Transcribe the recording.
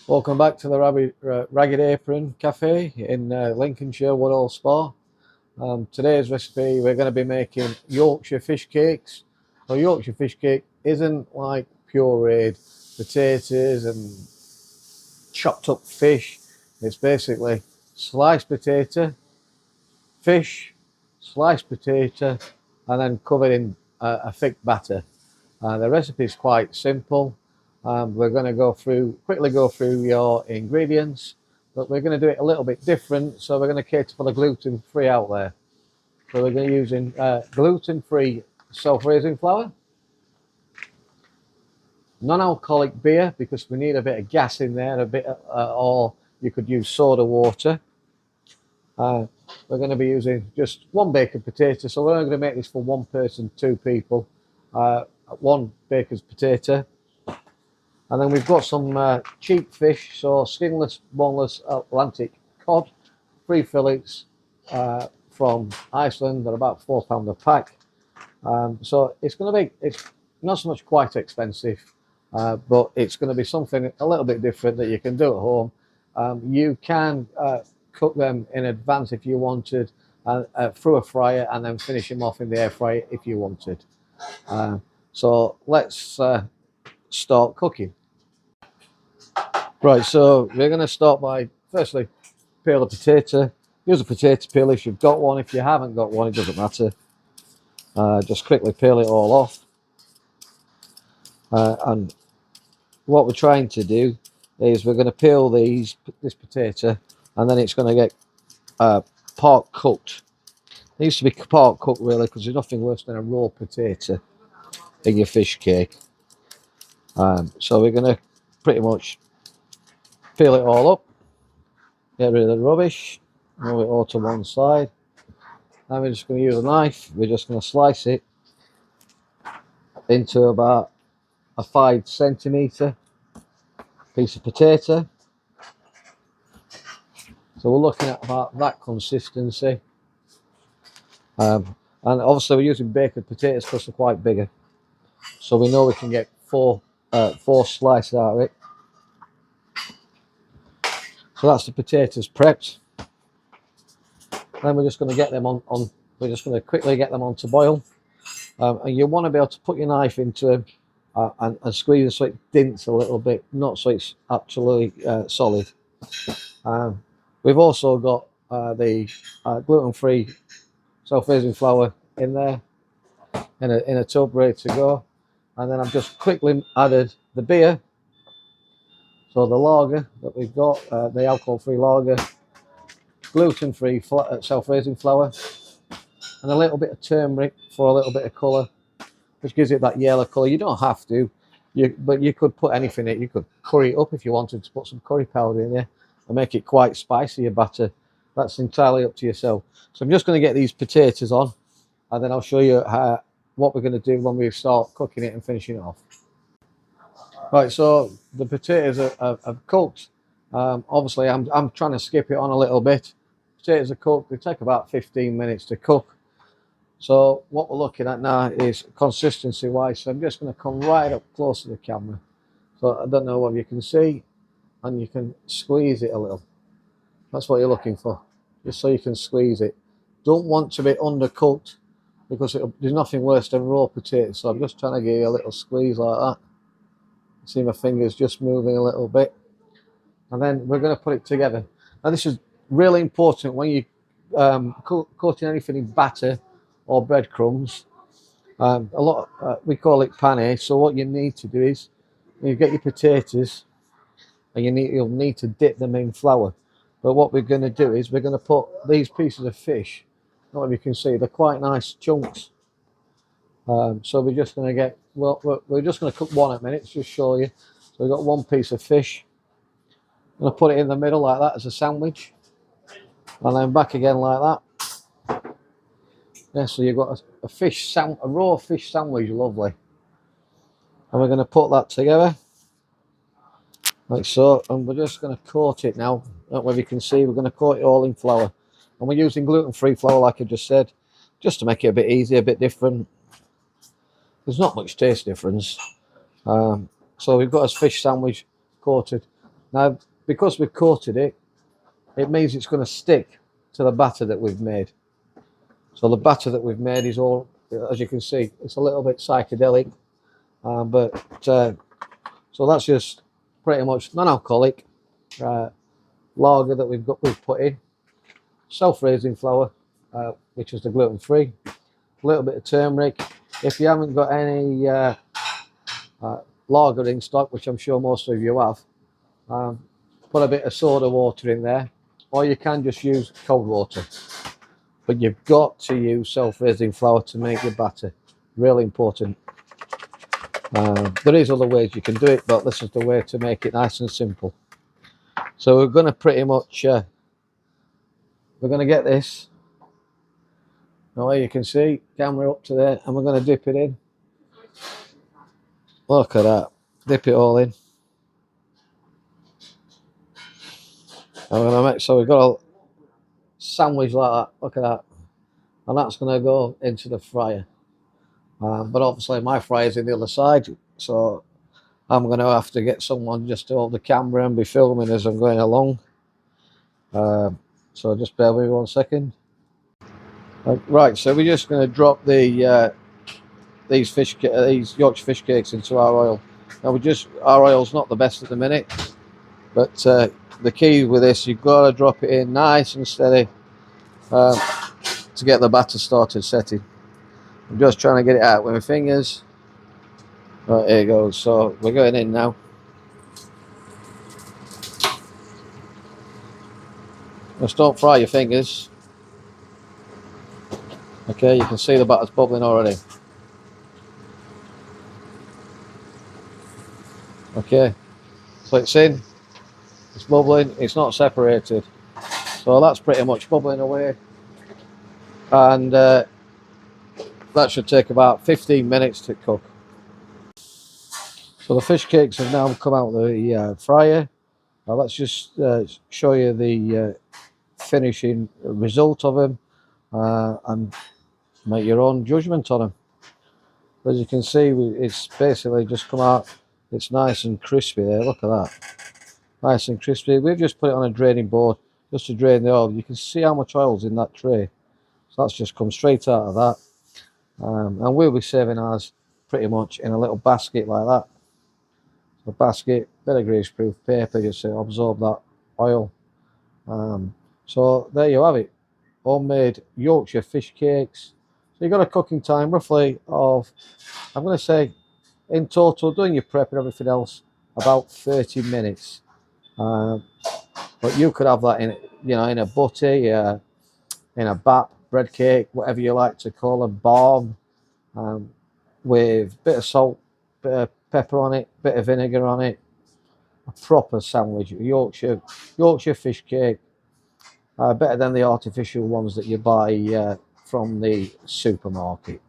Welcome back to the Ragged Apron Cafe in Lincolnshire, Woodhall Spa. Today's recipe, we're going to be making Yorkshire fish cakes. So Yorkshire fish cake isn't like pureed potatoes and chopped up fish. It's basically sliced potato, fish, sliced potato, and then covered in a thick batter. The recipe is quite simple. We're going to quickly go through your ingredients, but we're going to do it a little bit different. So we're going to cater for the gluten-free out there. So we're going to be using gluten-free self-raising flour, non-alcoholic beer because we need a bit of gas in there, or you could use soda water. We're going to be using just one baked potato. So we're only going to make this for one person, two people. One baker's potato. And then we've got some cheap fish, so skinless, boneless Atlantic cod, 3 fillets from Iceland. They're about £4 a pack. So it's not so much quite expensive, but it's going to be something a little bit different that you can do at home. You can cook them in advance if you wanted, through a fryer, and then finish them off in the air fryer if you wanted. So let's start cooking. Right, so we're going to start by firstly peel a potato. Use a potato peel if you've got one. If you haven't got one, it doesn't matter. Just quickly peel it all off. And what we're trying to do is we're going to peel this potato, and then it's going to get part cooked. It needs to be part cooked really, because there's nothing worse than a raw potato in your fish cake. So we're going to pretty much peel it all up, get rid of the rubbish, move it all to one side. Now we're just going to use a knife. We're just going to slice it into about a 5 centimetre piece of potato. So we're looking at about that consistency. And obviously we're using baked potatoes because they're quite bigger. So we know we can get four slices out of it. So that's the potatoes prepped. Then we're just going to get them we're just going to quickly get them on to boil. And you want to be able to put your knife into them and squeeze it so it dints a little bit, not so it's absolutely solid. We've also got the gluten-free self-raising flour in there, in a tub ready to go. And then I've just quickly added the beer. So the lager that we've got, the alcohol-free lager, gluten-free self-raising flour, and a little bit of turmeric for a little bit of colour, which gives it that yellow colour. You don't have to, but you could put anything in it. You could curry it up if you wanted to put some curry powder in there and make it quite spicy, your batter. That's entirely up to yourself. So I'm just going to get these potatoes on, and then I'll show you what we're going to do when we start cooking it and finishing it off. Right, so the potatoes are cooked. Obviously, I'm trying to skip it on a little bit. Potatoes are cooked. They take about 15 minutes to cook. So what we're looking at now is consistency-wise. So I'm just going to come right up close to the camera. So I don't know whether you can see, and you can squeeze it a little. That's what you're looking for, just so you can squeeze it. Don't want to be undercooked, because there's nothing worse than raw potatoes. So I'm just trying to give you a little squeeze like that. See my fingers just moving a little bit, and then we're going to put it together. Now this is really important when you coating anything in batter or breadcrumbs. We call it pane. So what you need to do is you get your potatoes, and you'll need to dip them in flour. But what we're going to do is we're going to put these pieces of fish. I don't know if you can see, they're quite nice chunks. So we're just going to get, we're just going to cook one at a minute to just show you. So we've got one piece of fish. I'm going to put it in the middle like that as a sandwich, and then back again like that. Yeah, so you've got a raw fish sandwich, lovely. And we're going to put that together like so, and we're just going to coat it now. I don't know if you can see, we're going to coat it all in flour, and we're using gluten-free flour like I just said, just to make it a bit easier, a bit different. There's not much taste difference. So we've got a fish sandwich coated. Now, because we've coated it, it means it's going to stick to the batter that we've made. So the batter that we've made is all, as you can see, it's a little bit psychedelic, so that's just pretty much non-alcoholic lager that we've put in, self-raising flour, which is the gluten-free, a little bit of turmeric. If you haven't got any lager in stock, which I'm sure most of you have, put a bit of soda water in there, or you can just use cold water. But you've got to use self-raising flour to make your batter. Really important. There is other ways you can do it, but this is the way to make it nice and simple. So we're going to pretty much, we're going to get this. Now you can see, camera up to there, and we're going to dip it in. Look at that. Dip it all in. And we're going to make, so we've got a sandwich like that. Look at that. And that's going to go into the fryer. But obviously my fryer's in the other side, so I'm going to have to get someone just to hold the camera and be filming as I'm going along. So just bear with me 1 second. Right, so we're just going to drop the these Yorkshire fish cakes into our oil. Now our oil's not the best at the minute, but the key with this, you've got to drop it in nice and steady to get the batter started setting. I'm just trying to get it out with my fingers. Right, here it goes. So we're going in now. Just don't fry your fingers. Okay, you can see the batter's bubbling already. Okay, so it's in, it's bubbling, it's not separated. So that's pretty much bubbling away. And that should take about 15 minutes to cook. So the fish cakes have now come out of the fryer. Now let's just show you the finishing result of them and make your own judgment on them. As you can see, it's basically just come out. It's nice and crispy there. Look at that, nice and crispy. We've just put it on a draining board just to drain the oil. You can see how much oil's in that tray. So that's just come straight out of that. And we'll be serving ours pretty much in a little basket like that. A basket, bit of greaseproof paper just to absorb that oil. So there you have it, homemade Yorkshire fish cakes. So you've got a cooking time roughly of, I'm going to say, in total, doing your prep and everything else, about 30 minutes. But you could have that in, in a butty, in a bap, bread cake, whatever you like to call them, barm, with a bit of salt, bit of pepper on it, bit of vinegar on it. A proper sandwich, Yorkshire fish cake. Better than the artificial ones that you buy from the supermarket.